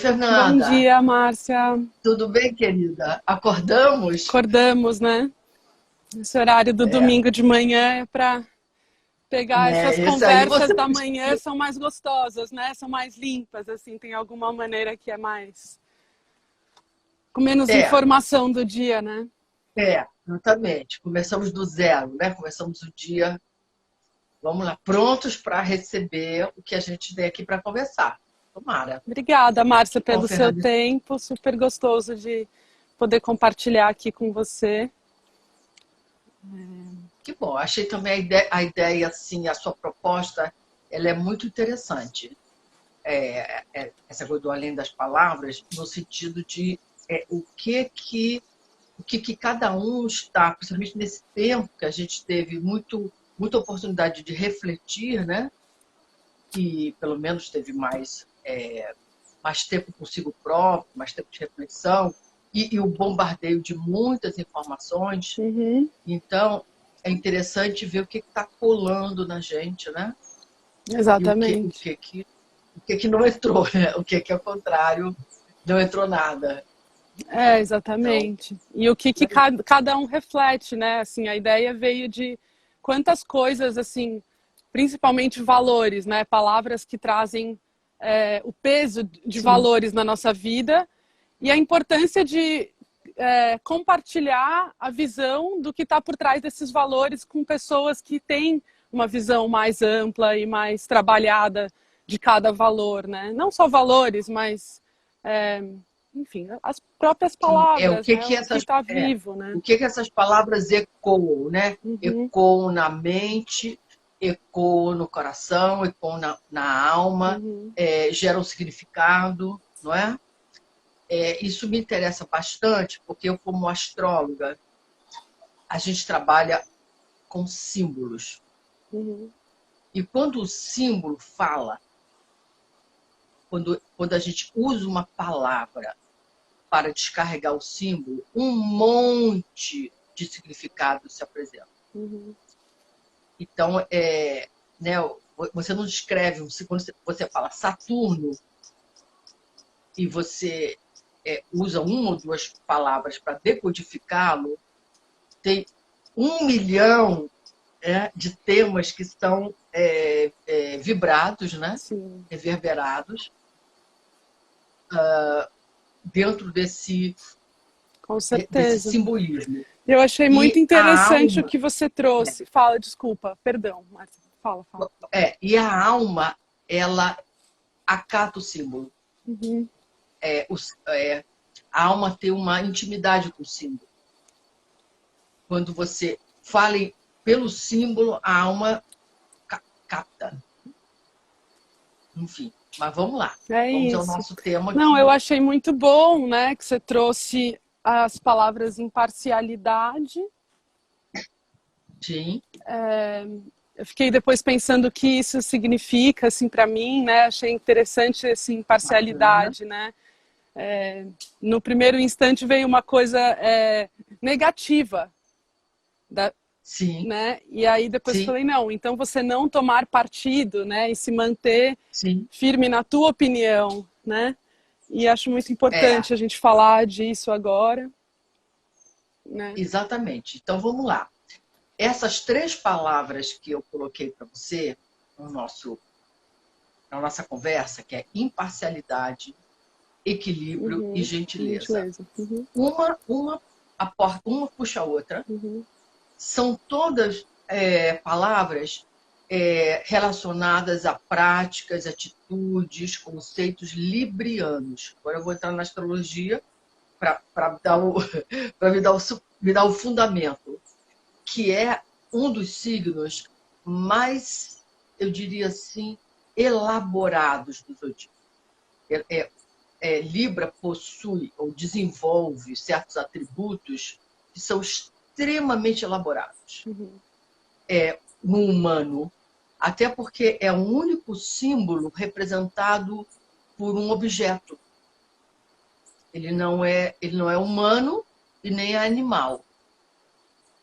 Bom Fernanda, dia, Márcia. tudo bem, querida? Acordamos? Acordamos, né? Esse horário do É, domingo de manhã é para pegar né? essas Esse aí conversas você da manhã, são mais gostosas, né? São mais limpas, assim, tem alguma maneira que é mais com menos é, informação do dia, né? exatamente. Começamos do zero, né? Começamos o dia, vamos lá, prontos para receber o que a gente tem aqui para conversar. Tomara. Obrigada, Márcia, Que bom, pelo seu Fernanda. tempo. Super gostoso de poder compartilhar aqui com você. Que bom. Achei também a ideia, assim, a sua proposta, ela é muito interessante. Essa coisa do além das palavras, no sentido de o que cada um está, principalmente nesse tempo que a gente teve muita oportunidade de refletir, né? Que pelo menos teve mais tempo consigo próprio, mais tempo de reflexão, e o bombardeio de muitas informações. Uhum, Então, é interessante ver o que está colando na gente, né? E o que, o exatamente. que, que, o que, que não entrou, né? O que, ao contrário, não entrou nada. É, Então, exatamente. E o que cada um reflete, né? Assim, a ideia veio de quantas coisas, assim, principalmente valores, né? Palavras que trazem o peso de sim, valores na nossa vida e a importância de compartilhar a visão do que está por trás desses valores com pessoas que têm uma visão mais ampla e mais trabalhada de cada valor, né? Não só valores, mas é, enfim, as próprias sim. O palavras, que né? que O que essas, está vivo, né? o que que essas palavras ecoam, né? Uhum, Ecoam na mente, ecoam no coração, ecoam na alma, uhum, geram significado, não é? Isso me interessa bastante, porque eu, como astróloga, a gente trabalha com símbolos. uhum. E quando o símbolo fala, quando a gente usa uma palavra para descarregar o símbolo, um monte de significado se apresenta. Uhum. Então, né, você não descreve, quando você fala Saturno e você usa uma ou duas palavras para decodificá-lo, tem 1 milhão de temas que são vibrados, né, Sim, reverberados, dentro com desse certeza. simbolismo. Eu achei muito E a interessante o alma, que você trouxe. Fala, desculpa, perdão, Marcia. Fala, fala. e a alma, ela acata o símbolo. Uhum. É, os, é, a alma tem uma intimidade com o símbolo. Quando você fala pelo símbolo, a alma capta. Enfim, mas vamos lá. É Vamos ao isso. nosso tema Não, eu aqui. achei muito bom, né, que você trouxe as palavras imparcialidade. Sim, Eu fiquei depois pensando o que isso significa, assim, para mim, né? Achei interessante essa bacana. imparcialidade, né? No primeiro instante veio uma coisa negativa, da, Sim, né? E aí depois eu sim, falei, não, então você não tomar partido, né? E se manter sim. firme na tua opinião, né? E acho muito É, importante a gente falar disso agora, né? exatamente. Então vamos lá. Essas três palavras que eu coloquei para você na nossa conversa, que é imparcialidade, equilíbrio e Uhum. gentileza. Gentileza. Uhum. Uma puxa a outra. Uhum. São todas palavras relacionadas a práticas, atitudes, conceitos librianos. Agora eu vou entrar na astrologia para me dar o fundamento, que é um dos signos mais, eu diria assim, elaborados do zodíaco. Libra possui ou desenvolve certos atributos que são extremamente elaborados Uhum. no humano, até porque é o único símbolo representado por um objeto. Ele não é humano e nem é animal.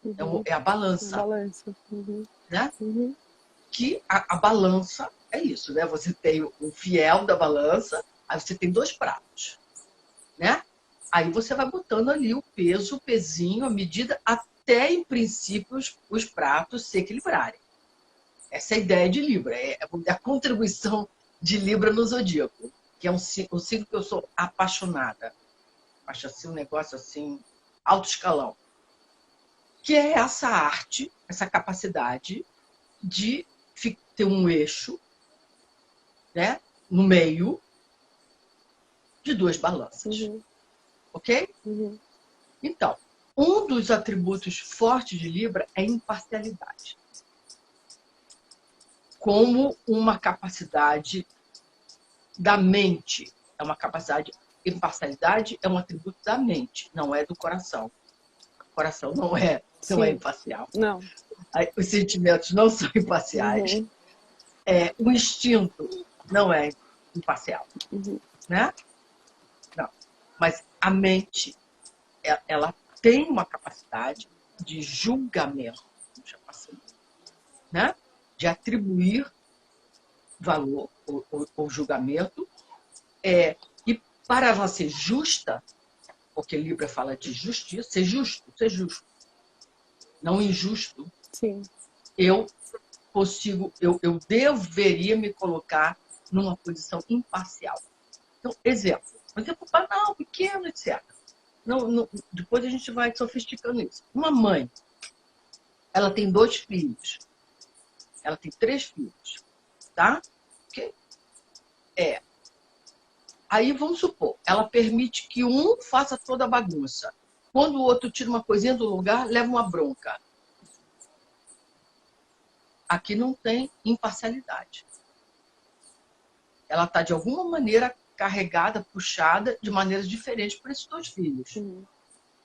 Uhum. É a balança, Balança. Uhum. né? Uhum. Que a balança é isso, né? Você tem o fiel da balança Aí você tem 2 pratos, né? Aí você vai botando ali o peso, o pezinho, a medida, até, em princípio, os pratos se equilibrarem. Essa é a ideia de Libra, é a contribuição de Libra no zodíaco, que é um signo que eu sou apaixonada. Acho assim um negócio assim, alto escalão. Que é essa arte, essa capacidade de ter um eixo, né, no meio de 2 balanças. Uhum. Ok? Uhum. Então, um dos atributos fortes de Libra é imparcialidade. Como uma capacidade da mente. É uma capacidade. Imparcialidade é um atributo da mente, não é do coração. O coração não é imparcial. Não. Os sentimentos não são imparciais. Uhum. O instinto não é imparcial. Uhum. Né? Não. Mas a mente, ela tem uma capacidade de julgamento, assim, né? De atribuir valor ou julgamento. E para ela ser justa, porque Libra fala de justiça, ser justo, não injusto. Sim. Eu deveria me colocar numa posição imparcial. Então, exemplo banal, pequeno, etc. Não, depois a gente vai sofisticando isso. Uma mãe, ela tem 2 filhos, ela tem 3 filhos, tá? Ok? Aí vamos supor, ela permite que um faça toda a bagunça. Quando o outro tira uma coisinha do lugar, leva uma bronca. Aqui não tem imparcialidade. Ela está, de alguma maneira, carregada, puxada de maneiras diferentes para esses 2 filhos. Uhum.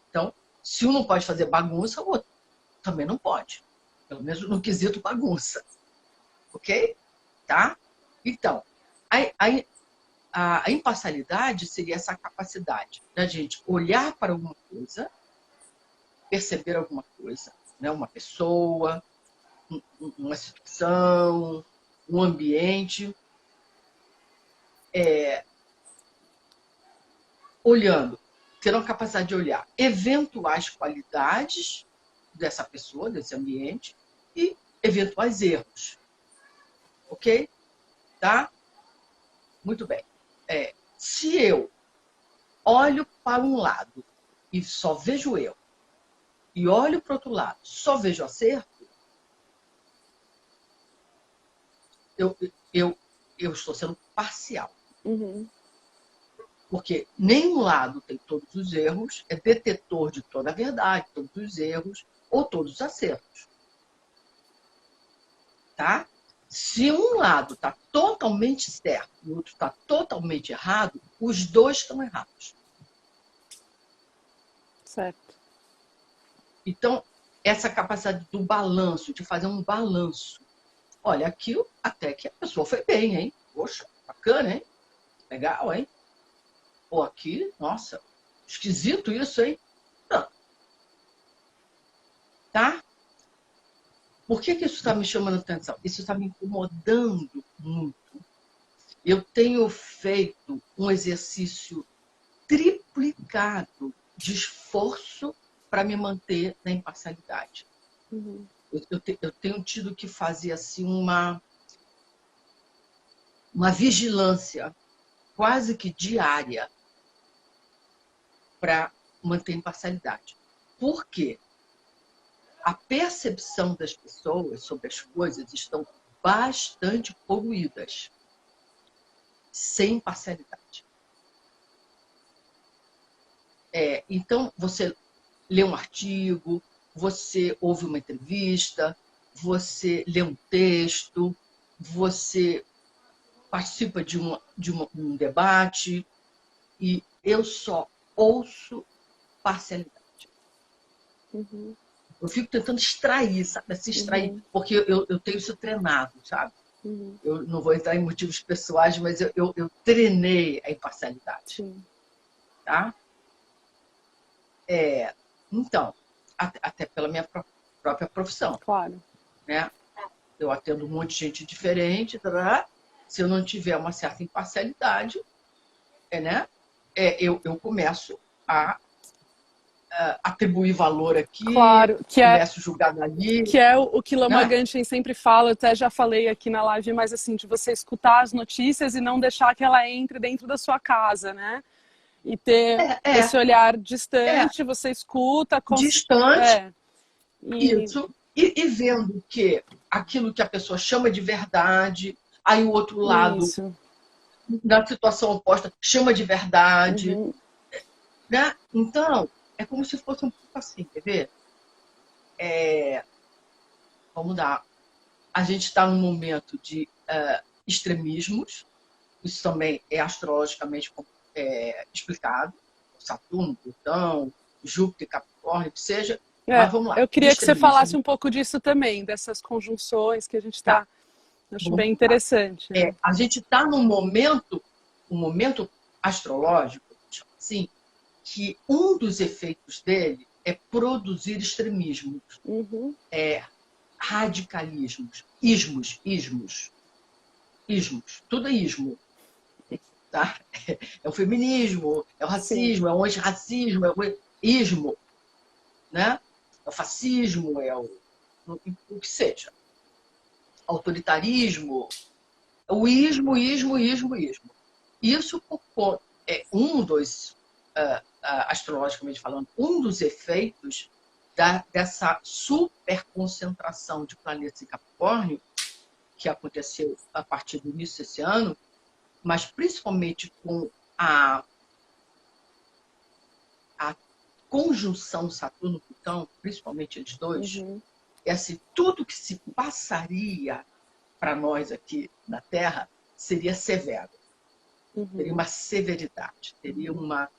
Então, se um não pode fazer bagunça, o outro também não pode. Pelo menos no quesito bagunça. Ok? Tá? Então, a imparcialidade seria essa capacidade da gente olhar para alguma coisa, perceber alguma coisa, né? Uma pessoa, uma situação, um ambiente, olhando, ter uma capacidade de olhar eventuais qualidades dessa pessoa, desse ambiente, e eventuais erros. Ok? Tá? Muito bem. Se eu olho para um lado e só vejo eu, e olho para o outro lado, só vejo acerto, eu estou sendo parcial. Uhum. Porque nenhum lado tem todos os erros, é detetor de toda a verdade, todos os erros ou todos os acertos. Tá? Se um lado está totalmente certo e o outro está totalmente errado, os 2 estão errados. Certo. Então, essa capacidade do balanço, de fazer um balanço. Olha, aqui até que a pessoa foi bem, hein? Poxa, bacana, hein? Legal, hein? Pô, aqui, nossa, esquisito isso, hein? Não. Tá? Por que isso está me chamando a atenção? Isso está me incomodando muito. Eu tenho feito um exercício triplicado de esforço para me manter na imparcialidade. Uhum. Eu tenho tido que fazer assim uma vigilância quase que diária para manter a imparcialidade. Por quê? A percepção das pessoas sobre as coisas estão bastante poluídas, sem imparcialidade. Então, você lê um artigo, você ouve uma entrevista, você lê um texto, você participa de um debate, e eu só ouço parcialidade. Uhum. Eu fico tentando extrair, sabe? Se extrair, porque eu tenho isso treinado, sabe? Uhum. Eu não vou entrar em motivos pessoais, mas eu treinei a imparcialidade. Sim. Tá? Então, até pela minha própria profissão. Claro. Né? Eu atendo um monte de gente diferente, se eu não tiver uma certa imparcialidade, né? Eu começo a atribuir valor aqui, Claro, começo a julgar dali. Que é o que Lama Né? Ganchen sempre fala, eu até já falei aqui na live, mas assim, de você escutar as notícias e não deixar que ela entre dentro da sua casa, né? E ter esse olhar distante, você escuta... Distante, isso. E vendo que aquilo que a pessoa chama de verdade, aí o outro lado, isso. na situação oposta, chama de verdade. Né? Então, é como se fosse um pouco assim, quer ver? Vamos dar. A gente está num momento de extremismos, isso também é astrologicamente explicado. Saturno, Plutão, Júpiter, Capricórnio, que seja. Mas vamos lá. Eu queria que você falasse um pouco disso também, dessas conjunções que a gente está... Acho bem interessante. Né? A gente está num momento, um momento astrológico, assim, que um dos efeitos dele é produzir extremismos, radicalismos, ismos, tudo é ismo. Tá? É o feminismo, é o racismo, é o antirracismo, é o ismo, né? É o fascismo, é o que seja. Autoritarismo, o ismo. Isso é um dos, astrologicamente falando, um dos efeitos dessa superconcentração de planetas em Capricórnio, que aconteceu a partir do início desse ano, mas principalmente com a conjunção Saturno-Plutão, principalmente eles dois, é assim, tudo que se passaria para nós aqui na Terra seria severo. Teria uma severidade, teria uma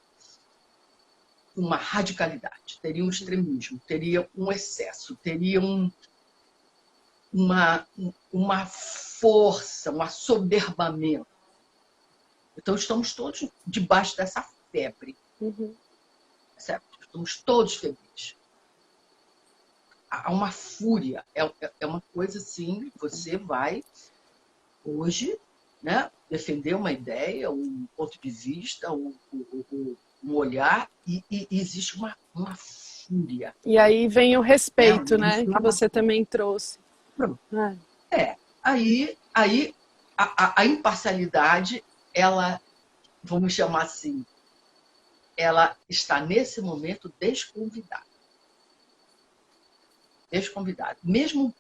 radicalidade, teria um extremismo, teria um excesso, teria uma força, um assoberbamento. Então, estamos todos debaixo dessa febre. Certo? Estamos todos felizes. Há uma fúria. É uma coisa assim, você vai hoje, né, defender uma ideia, um ponto de vista, um olhar, e existe uma fúria. E aí vem o respeito, né, que você também trouxe. Aí a imparcialidade, ela, vamos chamar assim, ela está nesse momento desconvidada. Mesmo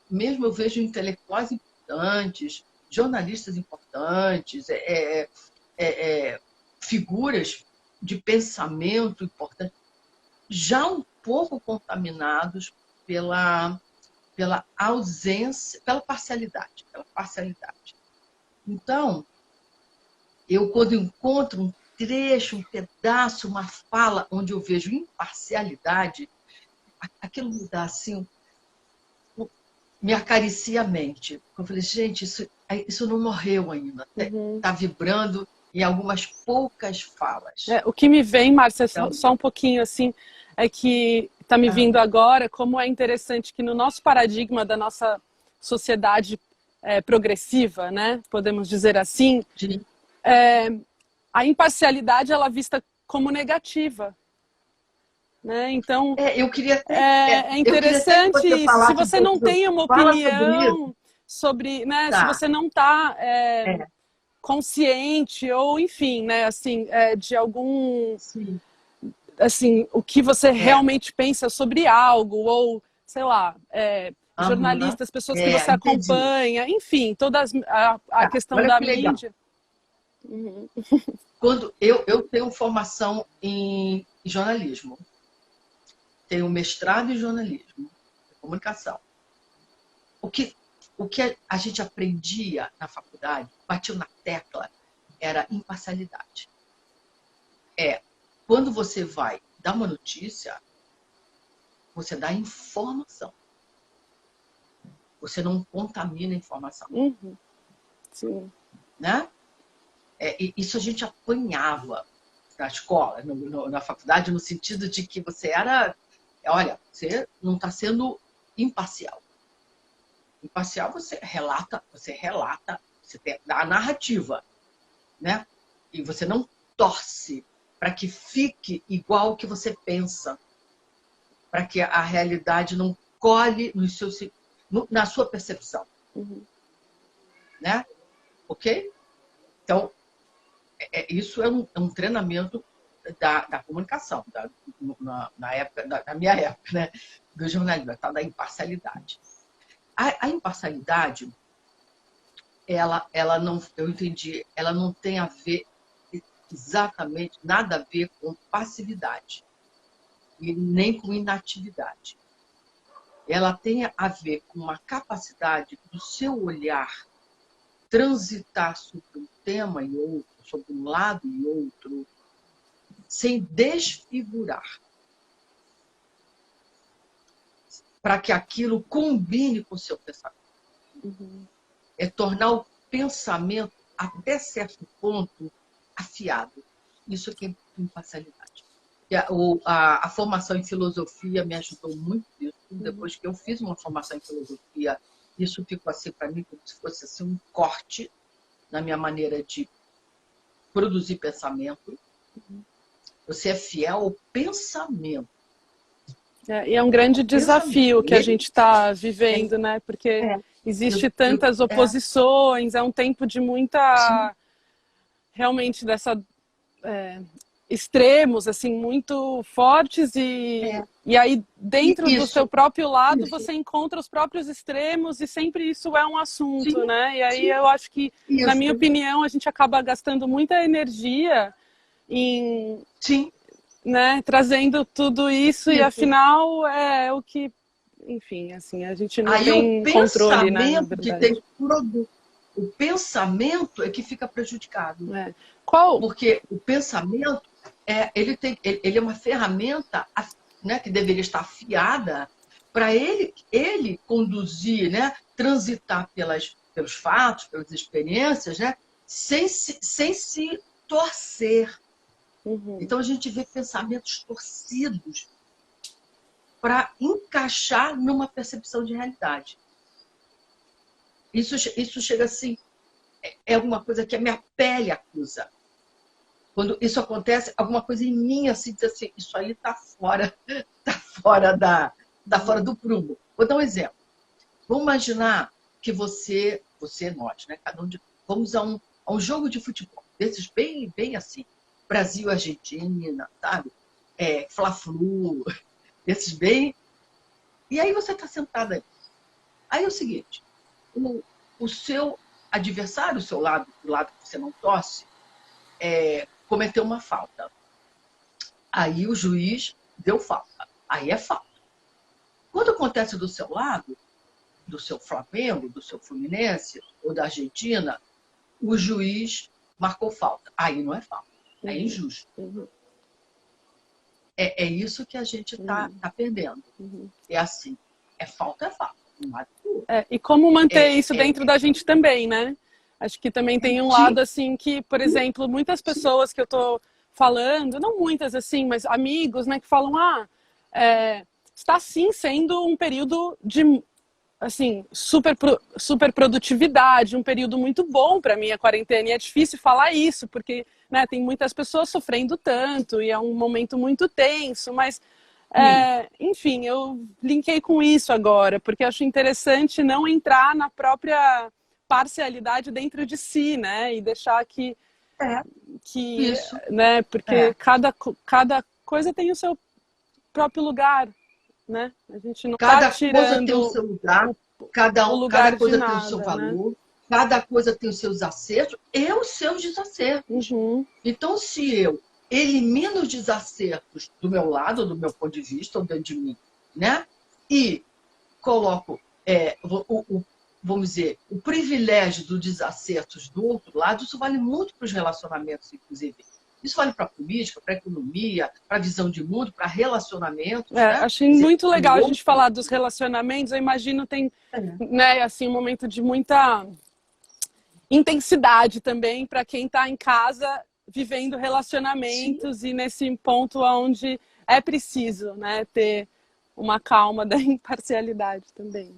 eu vejo intelectuais importantes, jornalistas importantes, figuras de pensamento importantes, já um pouco contaminados pela ausência, pela parcialidade. Então, eu quando encontro um trecho, um pedaço, uma fala onde eu vejo imparcialidade, aquilo me dá assim, me acaricia a mente. Eu falei, gente, isso não morreu ainda. Está vibrando em algumas poucas falas. O que me vem, Márcia, só um pouquinho assim, é que está me vindo agora, como é interessante que no nosso paradigma da nossa sociedade progressiva, né, podemos dizer assim, a imparcialidade ela é vista como negativa. Né? Então, eu queria é interessante se você não tem uma opinião sobre, né, se você não está consciente ou, enfim, né, assim, de algum, assim, o que você realmente pensa sobre algo ou, sei lá, jornalistas, pessoas que você acompanha, enfim, toda a questão da mídia. Quando eu tenho formação em jornalismo, tenho mestrado em jornalismo, em comunicação. O que a gente aprendia na faculdade, batia na tecla, era imparcialidade. Quando você vai dar uma notícia, você dá informação. Você não contamina a informação. Sim. Né? Isso a gente apanhava na escola, na faculdade, no sentido de que você era... Olha, você não está sendo imparcial. Imparcial, você relata, você dá a narrativa, né? E você não torce para que fique igual ao que você pensa, para que a realidade não colhe na sua percepção. Né? Ok? Então, isso é um treinamento da comunicação, na época, na minha época, né? Do jornalismo, da imparcialidade. A imparcialidade, ela não, eu entendi, ela não tem a ver exatamente, nada a ver com passividade e nem com inatividade. Ela tem a ver com uma capacidade do seu olhar transitar sobre um tema e outro, sobre um lado e outro, sem desfigurar, para que aquilo combine com o seu pensamento. É tornar o pensamento, até certo ponto, afiado. Isso aqui é imparcialidade. A formação em filosofia me ajudou muito nisso. Depois que eu fiz uma formação em filosofia, isso ficou assim para mim como se fosse assim, um corte na minha maneira de produzir pensamento. Você é fiel ao pensamento. E é um grande desafio que a gente está vivendo, né? Porque existe tantas oposições, é um tempo de muita... Realmente dessa... extremos, assim, muito fortes e aí dentro do seu próprio lado você encontra os próprios extremos e sempre isso é um assunto, né? E aí eu acho que, na minha opinião, a gente acaba gastando muita energia em... né, trazendo tudo isso e afinal é o que, enfim, assim, a gente não tem controle, né, na verdade. O pensamento é que fica prejudicado. Qual? Porque o pensamento ele é uma ferramenta, né, que deveria estar afiada para ele conduzir, né, transitar pelos fatos, pelas experiências, né, sem se torcer. Então a gente vê pensamentos torcidos para encaixar numa percepção de realidade. Isso chega assim, é alguma coisa que a minha pele acusa. Quando isso acontece, alguma coisa em mim assim diz assim, isso aí está fora do prumo. Vou dar um exemplo. Vamos imaginar que nós, né, cada um vamos a um jogo de futebol, desses bem assim, Brasil, Argentina, sabe? Fla-Flu, desses bem... E aí você está sentada aí. Aí é o seguinte, o seu adversário, o lado que você não torce, cometeu uma falta. Aí o juiz deu falta. Aí é falta. Quando acontece do seu lado, do seu Flamengo, do seu Fluminense ou da Argentina, o juiz marcou falta. Aí não é falta. É injusto. É isso que a gente está perdendo. É assim. É falta. E como manter isso dentro da gente também, né? Acho que também tem um lado assim que, por exemplo, muitas pessoas que eu tô falando, não muitas assim, mas amigos, né, que falam, está sim sendo um período de assim, super produtividade, um período muito bom para mim a quarentena, e é difícil falar isso, porque, né, tem muitas pessoas sofrendo tanto, e é um momento muito tenso, mas, enfim, eu linkei com isso agora, porque acho interessante não entrar na própria parcialidade dentro de si, né, e deixar que né, porque cada coisa tem o seu próprio lugar, né? A gente não cada tá tirando coisa tem o seu lugar, cada coisa tem o seu valor, né? Cada coisa tem os seus acertos e os seus desacertos. Então, se eu elimino os desacertos do meu lado, do meu ponto de vista, ou dentro de mim, né? E coloco, vamos dizer, o privilégio dos desacertos do outro lado, isso vale muito para os relacionamentos, inclusive. Isso vale para a política, para a economia, para a visão de mundo, para relacionamentos. Né? Achei muito legal a gente falar dos relacionamentos. Eu imagino tem né, assim, um momento de muita intensidade também para quem está em casa vivendo relacionamentos e nesse ponto onde é preciso, né, ter uma calma da imparcialidade também.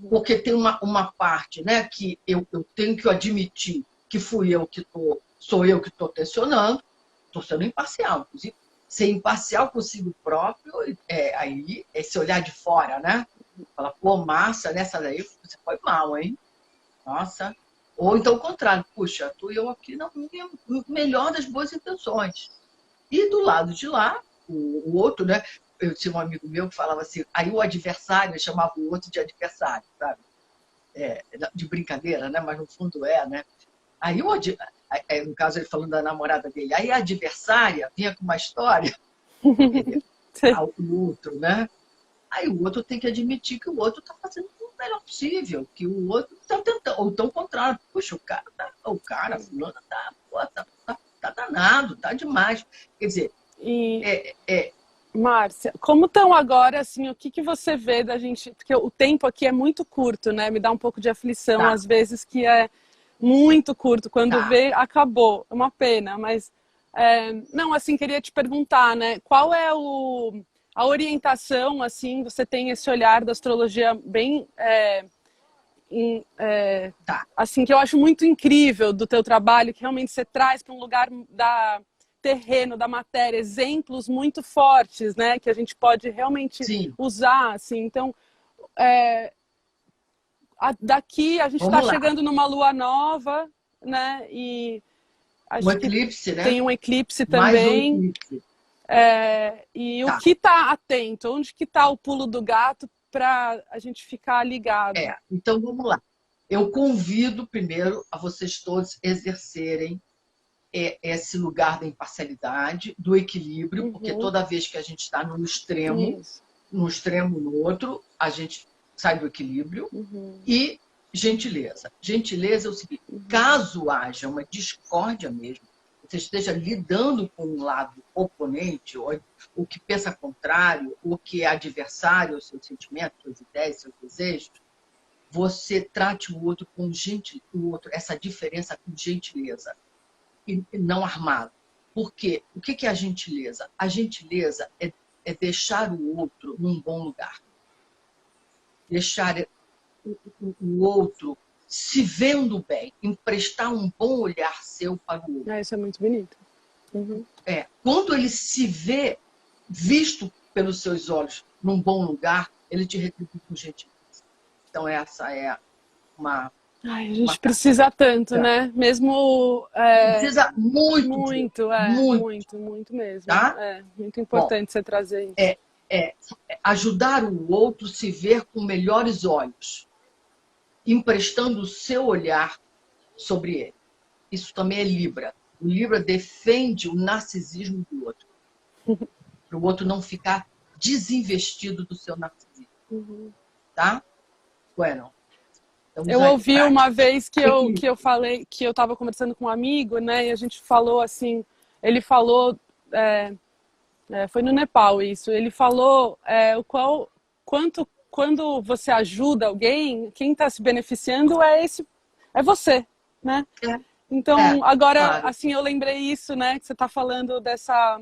Porque tem uma parte, né, que eu tenho que admitir que fui eu que estou sou eu que estou tensionando, estou sendo imparcial. Inclusive, ser imparcial consigo próprio, aí, esse olhar de fora, né? Fala, pô, Márcia, nessa daí você foi mal, hein? Nossa. Ou então o contrário, puxa, tu e eu aqui não melhor das boas intenções. E do lado de lá, o outro, né? Eu tinha um amigo meu que falava assim, aí o adversário chamava o outro de adversário, sabe? De brincadeira, né? Mas no fundo né? Aí no caso ele falando da namorada dele, aí a adversária vinha com uma história, o outro, né? Aí o outro tem que admitir que o outro está fazendo o melhor possível, que o outro está tentando, ou tão contrário, puxa, a fulana tá danado, tá demais. Quer dizer, Márcia, como estão agora, assim, o que você vê da gente, porque o tempo aqui é muito curto, né? Me dá um pouco de aflição, às vezes, que é muito curto, quando vê, acabou, é uma pena, mas, não, assim, queria te perguntar, né, qual é a orientação, assim, você tem esse olhar da astrologia bem, assim, que eu acho muito incrível do teu trabalho, que realmente você traz para um lugar da terreno, da matéria, exemplos muito fortes, né, que a gente pode realmente usar, assim, então, daqui a gente está chegando numa lua nova, né, e um eclipse, né? Tem um eclipse também. Mais um eclipse. E o que está atento? Onde que está o pulo do gato para a gente ficar ligado? Então vamos lá. Eu convido primeiro a vocês todos exercerem esse lugar da imparcialidade, do equilíbrio, porque toda vez que a gente está num extremo, no outro, a gente sai do equilíbrio. E gentileza. Gentileza é o seguinte, caso haja uma discórdia mesmo, você esteja lidando com um lado oponente, ou que pensa contrário, ou que é adversário aos seus sentimentos, suas ideias, seus desejos, você trate o outro com essa diferença com gentileza e não armado. Por quê? O que é a gentileza? A gentileza é deixar o outro num bom lugar. Deixar o outro se vendo bem, emprestar um bom olhar seu para o outro. Isso é muito bonito. Quando ele se vê visto pelos seus olhos num bom lugar, ele te retribui com gentileza. Então essa é a gente precisa tanto, né? Mesmo... precisa muito. Muito mesmo. Tá? Muito importante você trazer isso. Ajudar o outro a se ver com melhores olhos, emprestando o seu olhar sobre ele. Isso também é Libra. O Libra defende o narcisismo do outro, para o outro não ficar desinvestido do seu narcisismo. Tá? Bueno. Eu ouvi uma vez que eu falei, que eu estava conversando com um amigo, né? E a gente falou assim, ele falou, foi no Nepal isso, ele falou quando você ajuda alguém, quem está se beneficiando é você, né? Então, agora, claro. Assim, eu lembrei isso, né? Que você está falando dessa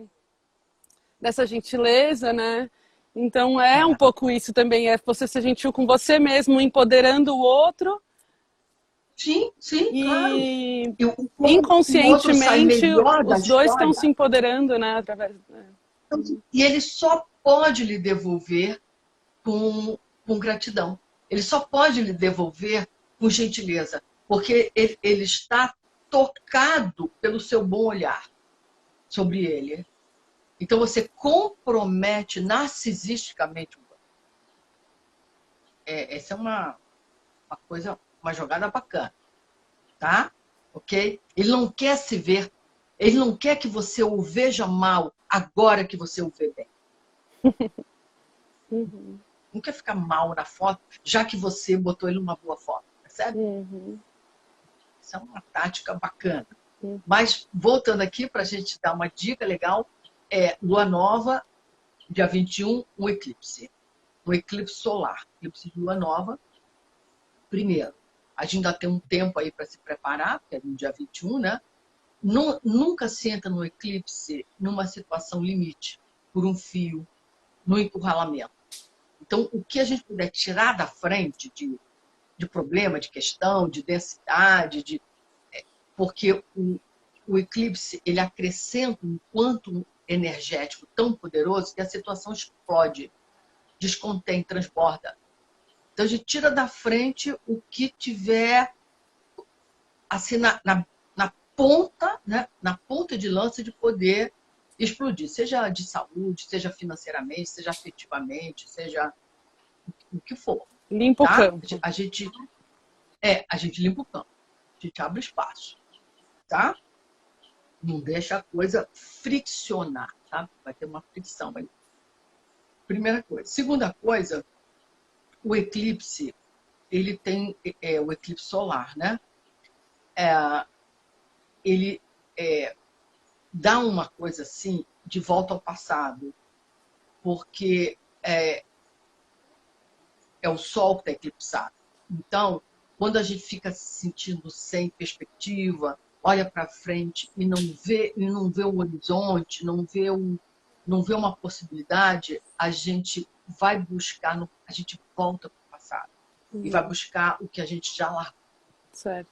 gentileza, né? Então, um pouco isso também, você ser gentil com você mesmo, empoderando o outro. Sim, claro. E inconscientemente, os dois estão se empoderando, né? Através... E ele só pode lhe devolver com gratidão. Ele só pode lhe devolver com gentileza, porque ele está tocado pelo seu bom olhar sobre ele. Então você compromete narcisisticamente o outro. Essa é uma coisa, uma jogada bacana, tá? Ok? Ele não quer se ver, ele não quer que você o veja mal agora que você o vê bem. Não quer ficar mal na foto, já que você botou ele numa boa foto, percebe? Isso é uma tática bacana. Mas, voltando aqui, para a gente dar uma dica legal, Lua Nova, dia 21, um eclipse. Um eclipse solar. Eclipse de Lua Nova. Primeiro, a gente ainda tem um tempo aí para se preparar, porque é no dia 21, né? Nunca se entra no eclipse numa situação limite, por um fio, no encurralamento. Então, o que a gente puder tirar da frente de problema, de questão, de densidade, porque o eclipse, ele acrescenta um quanto energético tão poderoso que a situação explode, descontém, transborda. Então, a gente tira da frente o que tiver assim na ponta, né? Na ponta de lança de poder explodir, seja de saúde, seja financeiramente, seja afetivamente, seja o que for. Limpa o Tá? campo. A gente limpa o campo, a gente abre espaço, tá? Não deixa a coisa friccionar, tá? Vai ter uma fricção. Primeira coisa. Segunda coisa, o eclipse, ele tem o eclipse solar, né? Ele dá uma coisa assim de volta ao passado, porque é o Sol que está eclipsado. Então, quando a gente fica se sentindo sem perspectiva, olha para frente e não vê o horizonte, não vê uma possibilidade, a gente vai buscar, a gente volta para o passado e vai buscar o que a gente já largou. Certo.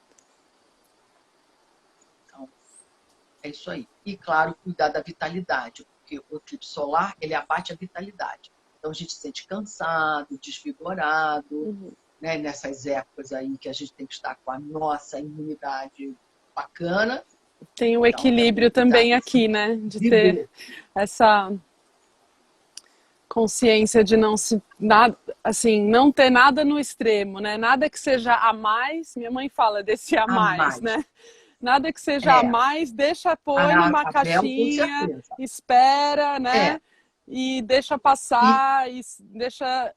Então, é isso aí. E, claro, cuidar da vitalidade, porque o eclipse solar, ele abate a vitalidade. Então, a gente se sente cansado, desvigorado, né? Nessas épocas aí que a gente tem que estar com a nossa imunidade bacana. Tem o equilíbrio também aqui, né? De ter essa consciência de não ter nada no extremo, né? Nada que seja a mais. Minha mãe fala desse a mais, né? Nada que seja a mais, deixa pôr numa caixinha, espera, né? E deixa passar, e deixa...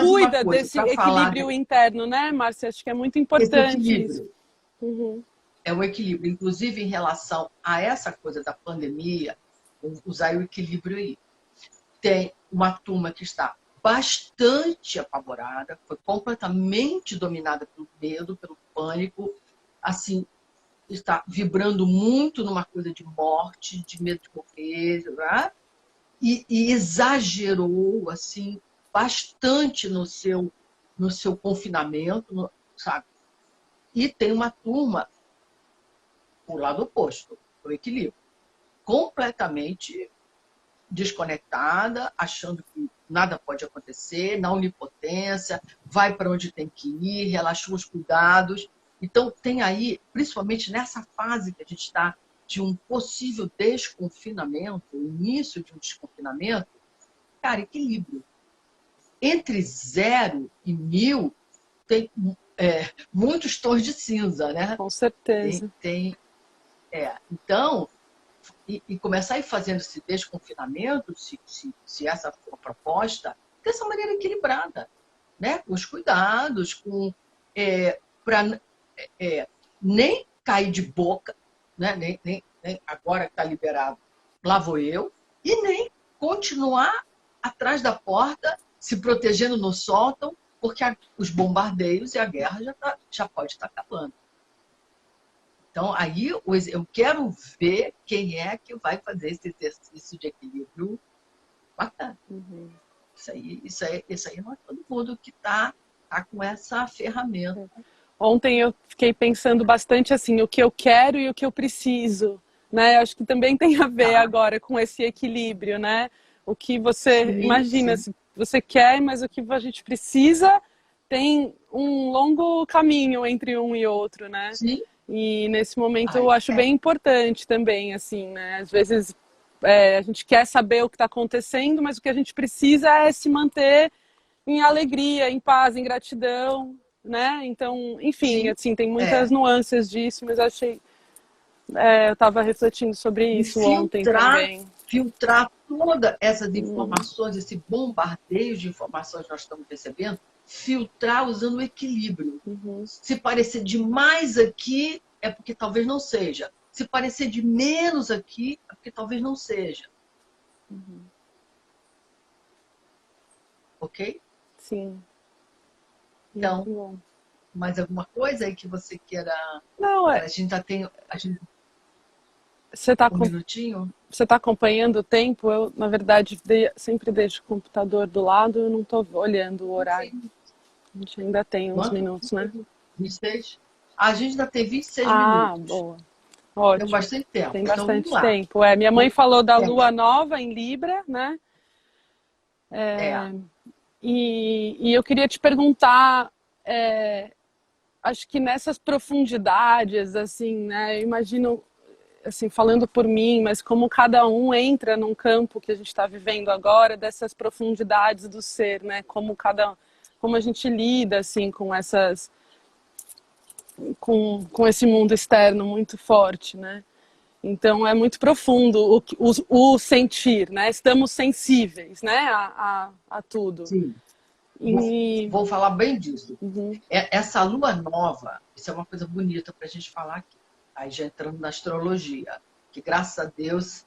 cuida desse equilíbrio interno, né, Márcia? Acho que é muito importante isso. É o equilíbrio. Inclusive, em relação a essa coisa da pandemia, usar o equilíbrio aí. Tem uma turma que está bastante apavorada, foi completamente dominada pelo medo, pelo pânico, assim, está vibrando muito numa coisa de morte, de medo de morrer, né? E exagerou assim bastante no seu confinamento, sabe? E tem uma turma o lado oposto, o equilíbrio, completamente desconectada, achando que nada pode acontecer, na onipotência, vai para onde tem que ir, relaxou os cuidados. Então, tem aí, principalmente nessa fase que a gente está, de um possível desconfinamento, o início de um desconfinamento, cara, equilíbrio. Entre 0 e 1000, tem muitos tons de cinza, né? Com certeza. Então, e começar a ir fazendo esse desconfinamento, se essa for a proposta, dessa maneira equilibrada, né? Com os cuidados, para nem cair de boca, né? nem agora que está liberado, lá vou eu, e nem continuar atrás da porta, se protegendo no sótão, porque os bombardeios e a guerra já pode estar acabando. Então, aí eu quero ver quem é que vai fazer esse exercício de equilíbrio bacana. Isso aí não é todo mundo que está com essa ferramenta. Ontem eu fiquei pensando bastante assim, o que eu quero e o que eu preciso, né? Acho que também tem a ver agora com esse equilíbrio, né? O que você imagina, se você quer, mas o que a gente precisa tem um longo caminho entre um e outro, né? Sim. E nesse momento eu acho bem importante também, assim, né? Às vezes a gente quer saber o que está acontecendo, mas o que a gente precisa é se manter em alegria, em paz, em gratidão, né? Então, enfim, assim, tem muitas nuances disso, mas eu achei... eu estava refletindo sobre isso ontem também. Filtrar todas essas informações, esse bombardeio de informações que nós estamos recebendo, filtrar usando o equilíbrio. Se parecer demais aqui, é porque talvez não seja. Se parecer de menos aqui, é porque talvez não seja. Ok? Sim. Então, mais alguma coisa aí que você queira... Não, A gente já tem... Você está um minutinho? Você está acompanhando o tempo? Eu, na verdade, sempre deixo o computador do lado, eu não estou olhando o horário. A gente ainda tem uns minutos, né? 26? A gente ainda tem 26 minutos. Ah, boa. Tem Ótimo. bastante tempo. Tem Então, vamos bastante lá. tempo. Minha mãe falou da lua nova em Libra, né? É. E eu queria te perguntar, acho que nessas profundidades, assim, né? Eu imagino, assim, falando por mim, mas como cada um entra num campo que a gente está vivendo agora, dessas profundidades do ser, né? Como a gente lida, assim, com essas, com esse mundo externo muito forte, né? Então é muito profundo o sentir, né? Estamos sensíveis, né? A tudo. Sim. E... Vou falar bem disso. Uhum. Essa lua nova, isso é uma coisa bonita para a gente falar aqui. Aí já entrando na astrologia, que graças a Deus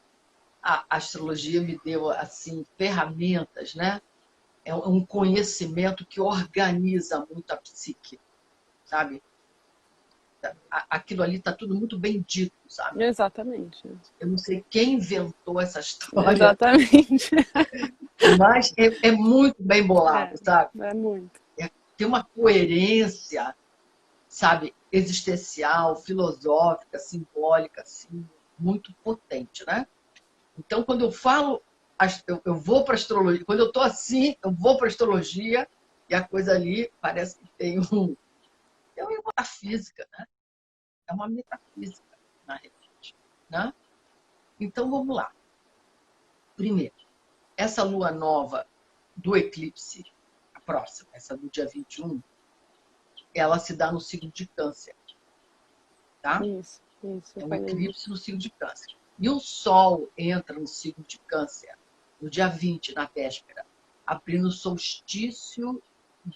a astrologia me deu assim ferramentas, né? É um conhecimento que organiza muito a psique, sabe? Aquilo ali está tudo muito bem dito, sabe? Exatamente. Eu não sei quem inventou essa história, Exatamente. mas é muito bem bolado, sabe? É muito. Tem uma coerência, sabe, existencial, filosófica, simbólica, assim, muito potente, né? Então, quando eu falo, eu vou para astrologia. Quando eu estou assim, eu vou para astrologia e a coisa ali parece que tem uma metafísica, né? É uma metafísica, na realidade, né? Então, vamos lá. Primeiro, essa lua nova do eclipse, a próxima, essa do dia 21, ela se dá no signo de Câncer, tá? Isso. É um eclipse no signo de Câncer. E o Sol entra no signo de Câncer no dia 20, na véspera, abrindo o solstício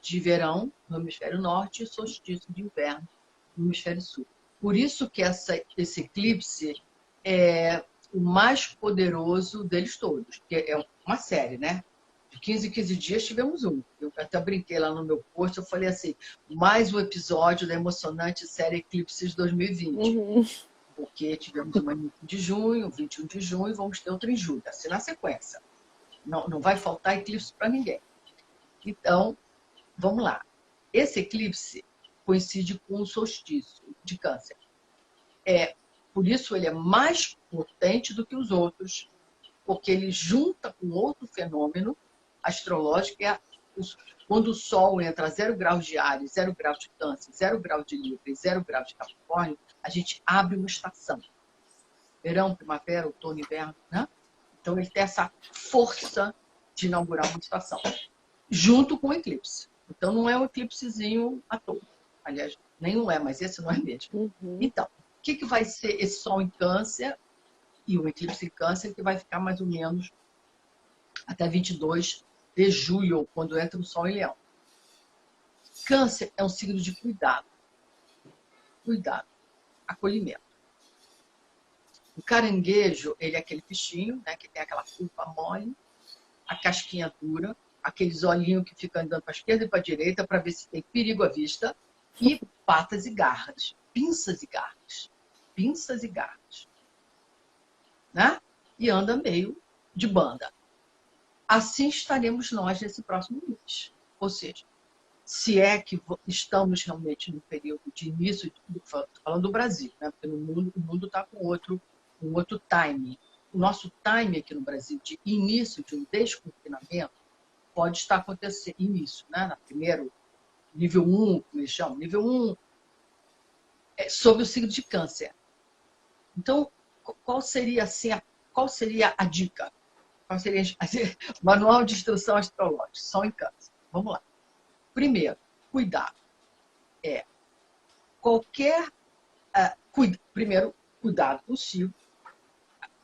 de verão no hemisfério norte e o solstício de inverno no hemisfério sul. Por isso que esse eclipse é o mais poderoso deles todos, porque é uma série, né? De 15 em 15 dias tivemos um. Eu até brinquei lá no meu post, eu falei assim, mais um episódio da emocionante série Eclipses 2020. Uhum. Porque tivemos uma em 20 de junho, 21 de junho, e vamos ter outra em julho, assim na sequência. Não vai faltar eclipse para ninguém. Então, vamos lá. Esse eclipse coincide com o solstício de Câncer. Por isso ele é mais potente do que os outros, porque ele junta com outro fenômeno astrológico, que é quando o Sol entra a 0 graus de Áries, 0 graus de Câncer, 0 graus de Libra e 0 graus de Capricórnio, a gente abre uma estação. Verão, primavera, outono, inverno, né? Então ele tem essa força de inaugurar uma estação, junto com o eclipse. Então não é um eclipsezinho à toa. Aliás, nenhum é, mas esse não é mesmo. Uhum. Então, o que vai ser esse Sol em Câncer e o eclipse em Câncer, que vai ficar mais ou menos até 22 de julho, quando entra o Sol em Leão. Câncer é um signo de cuidado. Cuidado, acolhimento. O caranguejo, ele é aquele peixinho, né, que tem aquela pulpa mole, a casquinha dura, aqueles olhinhos que ficam andando para a esquerda e para a direita para ver se tem perigo à vista, e patas e garras, pinças e garras. Pinças e garras. Né? E anda meio de banda. Assim estaremos nós nesse próximo mês. Ou seja, se é que estamos realmente no período de início, falando do Brasil, né? Porque no mundo, o mundo está com outro time. O nosso time aqui no Brasil de início de um desconfinamento pode estar acontecendo, início, né? Na primeiro, nível 1, como eles chamam, nível 1 é sobre o signo de Câncer. Então, qual seria a dica? Qual seria o manual de instrução astrológica? Sol em Câncer. Vamos lá. Primeiro, cuidado. Qualquer... primeiro, cuidado consigo,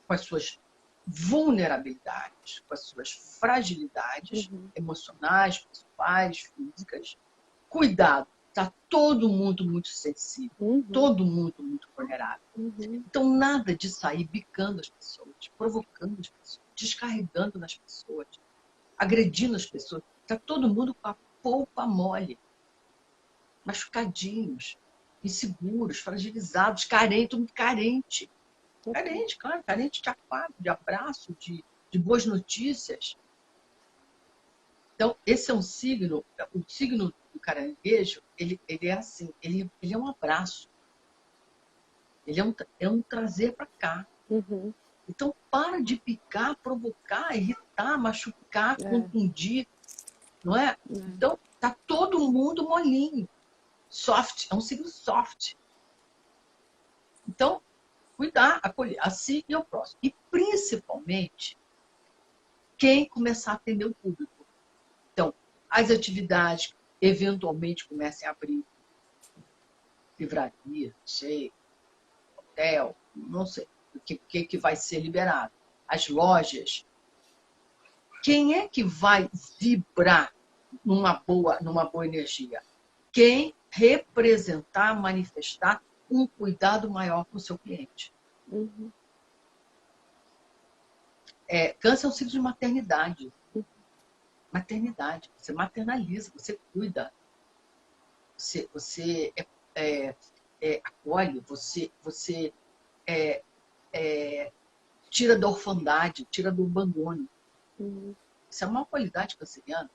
com as suas vulnerabilidades, com as suas fragilidades emocionais, pessoais, físicas. Cuidado, está todo mundo muito sensível, todo mundo muito vulnerável. Então, nada de sair bicando as pessoas, provocando as pessoas, descarregando nas pessoas, agredindo as pessoas. Está todo mundo com a polpa mole, machucadinhos, inseguros, fragilizados, carentes, muito carente. Carente, claro, carente de afago, de abraço, de boas notícias. Então, esse é um signo, o signo do caranguejo, ele é assim, ele é um abraço. Ele é um trazer para cá. Uhum. Então, para de picar, provocar, irritar, machucar, confundir, não é? Então, tá todo mundo molinho. Soft, é um signo soft. Então, cuidar, acolher a si e ao próximo. E, principalmente, quem começar a atender o público. Então, as atividades eventualmente comecem a abrir. Livraria, não sei, hotel, não sei o que vai ser liberado. As lojas. Quem é que vai vibrar numa boa energia? Quem representar, manifestar um cuidado maior com o seu cliente. Uhum. Câncer é um signo de maternidade. Maternidade. Você maternaliza, você cuida. Você acolhe, você tira da orfandade, tira do abandono. Uhum. Isso é uma qualidade canceriana.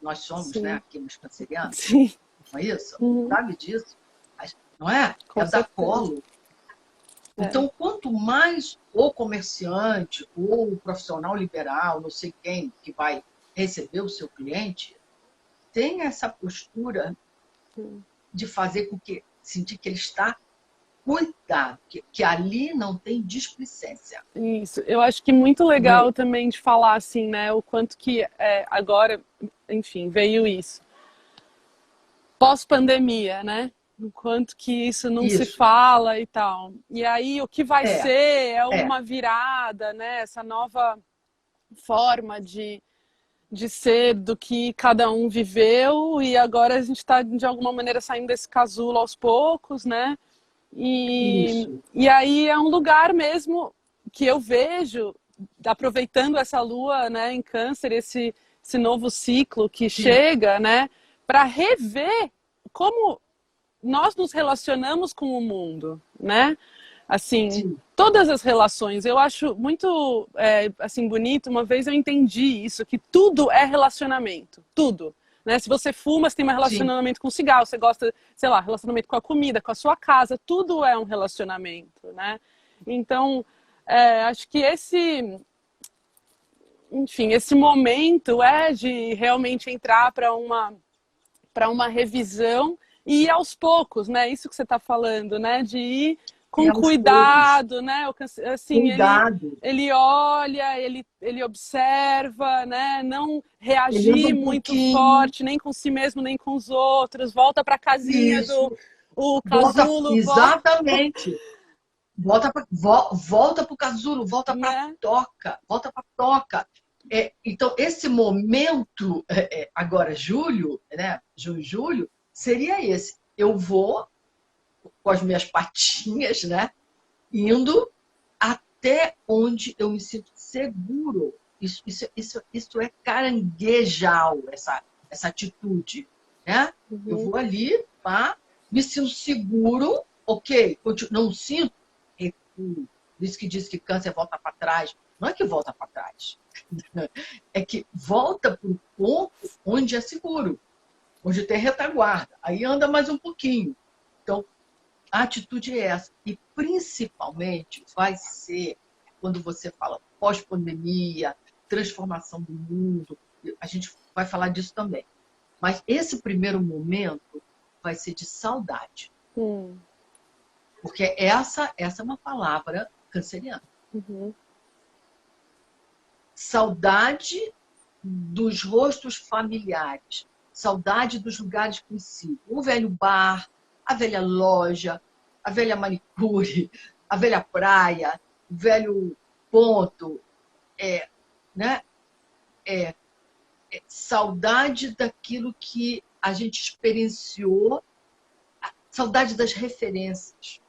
Nós somos, né, aqui nos cancerianos. Sim. Não é isso? Uhum. Sabe disso? Não é? Com dar certeza. colo. Então, quanto mais o comerciante ou o profissional liberal, não sei quem, que vai receber o seu cliente, tem essa postura de fazer com que sentir que ele está cuidado, que ali não tem displicência. Isso, eu acho que muito legal também de falar assim, né, o quanto que agora, enfim, veio isso. Pós-pandemia, né? O quanto que isso não se fala e tal. E aí o que vai ser é uma virada, né? Essa nova forma de ser do que cada um viveu, e agora a gente está, de alguma maneira, saindo desse casulo aos poucos, né? E aí é um lugar mesmo que eu vejo, aproveitando essa lua, né, em Câncer, esse novo ciclo que chega, né, para rever como nós nos relacionamos com o mundo, né? Assim, todas as relações. Eu acho muito assim, bonito. Uma vez eu entendi isso, que tudo é relacionamento. Tudo. Né? Se você fuma, você tem um relacionamento com o cigarro. Você gosta, sei lá, relacionamento com a comida, com a sua casa. Tudo é um relacionamento, né? Então, acho que enfim, esse momento de realmente entrar para uma revisão e ir aos poucos, né? Isso que você está falando, né? De ir com cuidado, né? Assim, ele olha, ele observa, né? Não reagir muito forte, nem com si mesmo, nem com os outros. Volta para a casinha do casulo. Exatamente. Volta para o casulo, volta para a toca, volta para a toca. Então, esse momento, agora, julho, né? Julho, seria esse. Eu vou com as minhas patinhas, né? Indo até onde eu me sinto seguro. Isso é caranguejal, essa atitude, né? Eu vou ali, me sinto seguro, ok, não sinto recuo. Isso que diz que câncer volta para trás. Não é que volta para trás. É que volta para o ponto onde é seguro, onde tem retaguarda. Aí anda mais um pouquinho. Então, a atitude é essa. E, principalmente, vai ser quando você fala pós-pandemia, transformação do mundo. A gente vai falar disso também. Mas esse primeiro momento vai ser de saudade. Porque essa é uma palavra canceriana. Saudade dos rostos familiares. Saudade dos lugares conhecidos. O velho bar, a velha loja, a velha manicure, a velha praia, o velho ponto. Né? Saudade daquilo que a gente experienciou, saudade das referências.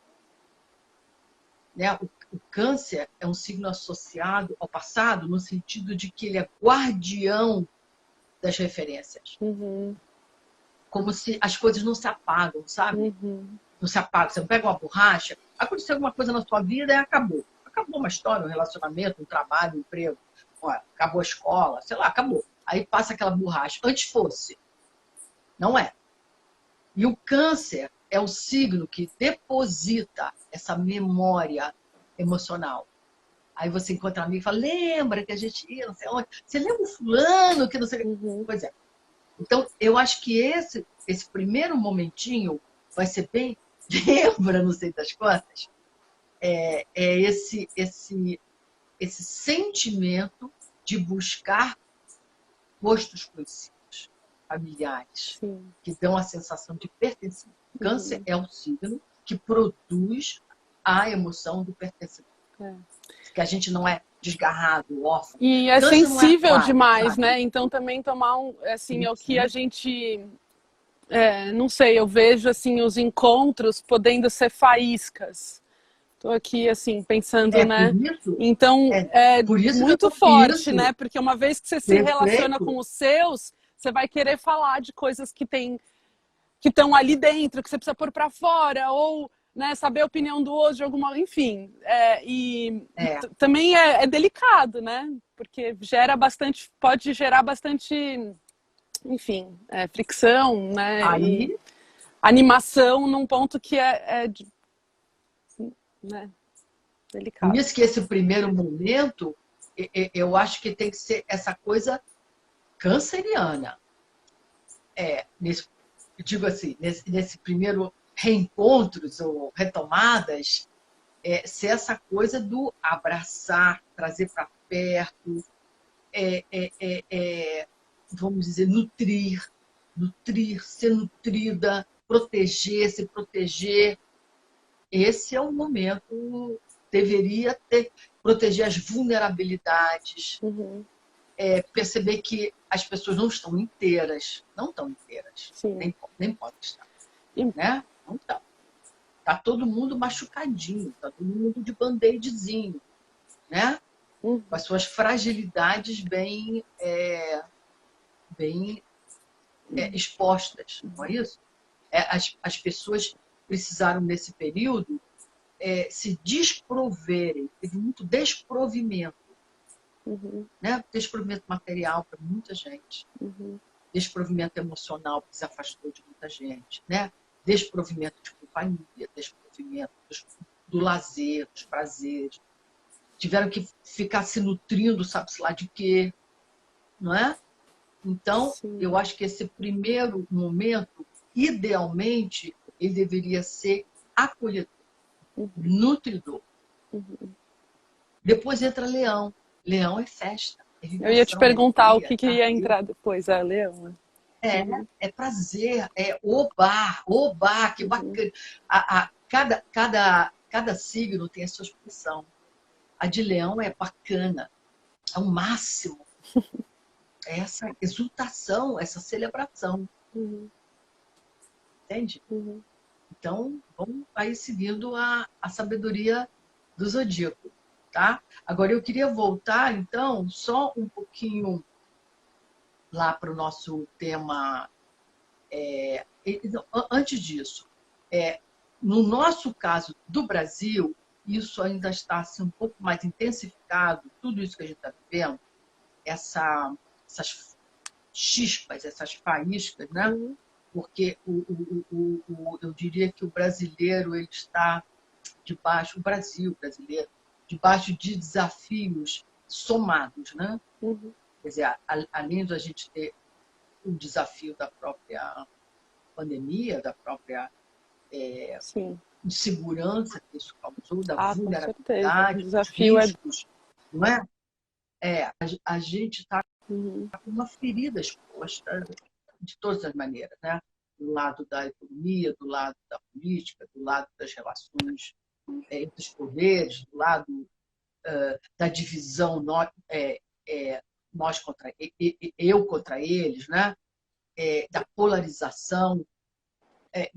Né? O câncer é um signo associado ao passado, no sentido de que ele é guardião das referências. Como se as coisas não se apagam, sabe? Não se apagam. Você pega uma borracha, aconteceu alguma coisa na sua vida e acabou. Acabou uma história, um relacionamento, um trabalho, um emprego. Acabou a escola, sei lá, acabou. Aí passa aquela borracha. Antes fosse. Não é. E o câncer é o signo que deposita essa memória emocional. Aí você encontra um amigo e fala, lembra que a gente ia, não sei onde. Você lembra o fulano que não sei... Pois é. Então, eu acho que esse primeiro momentinho vai ser bem... Lembra, não sei das quantas? É esse sentimento de buscar rostos conhecidos, familiares, Sim. que dão a sensação de pertencimento. Câncer é o signo que produz a emoção do pertencimento. Que a gente não é desgarrado, órfão. E é Câncer não é sensível aquário, demais, sabe? né? Então também tomar assim, é o que a Sim. gente, não sei, eu vejo assim os encontros podendo ser faíscas. Estou aqui assim pensando, né? Então Por isso que eu muito tô forte, né? isso. Porque uma vez que você se relaciona com Perfeito. os seus, você vai querer falar de coisas que estão ali dentro, que você precisa pôr para fora, ou, né, saber a opinião do outro de alguma, enfim. Também é delicado, né? Porque pode gerar bastante, enfim, fricção, né? Aí, E animação num ponto que né, por delicado. isso que esse primeiro momento, eu acho que tem que ser essa coisa canceriana. Digo assim, nesse primeiro reencontros ou retomadas, ser essa coisa do abraçar, trazer para perto, vamos dizer, nutrir, ser nutrida, proteger, se proteger. Esse é o momento, deveria ter, proteger as vulnerabilidades, perceber que as pessoas não estão inteiras, nem podem estar, né? Não estão. Está todo mundo machucadinho, está todo mundo de band-aidzinho, né? Com as suas fragilidades bem expostas, não é isso? As pessoas precisaram, nesse período, se desproverem. Teve muito desprovimento. Né? Desprovimento material para muita gente. Desprovimento emocional que se afastou de muita gente. Né? Desprovimento de companhia, desprovimento do lazer, dos prazeres. Tiveram que ficar se nutrindo, sabe-se lá de quê. Não é? Então, eu acho que esse primeiro momento, idealmente, ele deveria ser acolhedor, nutridor. Depois entra Leão. Leão é festa, é Eu ia te vibração, é alegria, o alegria, que ia entrar depois, Leão. É prazer, é oba, que bacana. Cada signo tem a sua expressão. A de Leão é bacana, é o máximo. É essa exultação, essa celebração. Entende? Então, vamos aí seguindo a sabedoria do zodíaco, tá? Agora, eu queria voltar, então, só um pouquinho lá para o nosso tema. Antes disso, no nosso caso do Brasil, isso ainda está assim, um pouco mais intensificado, tudo isso que a gente está vivendo, essas chispas, essas faíscas, né? Porque eu diria que o brasileiro ele está debaixo, o Brasil brasileiro, debaixo de desafios somados, né? Quer dizer, além de a gente ter o desafio da própria pandemia, da própria insegurança que isso causou, da vulnerabilidade, dos riscos, não é? A gente está com uma ferida exposta de todas as maneiras, né? Do lado da economia, do lado da política, do lado das relações entre os poderes, do lado da divisão nós contra eu contra eles, né? Da polarização,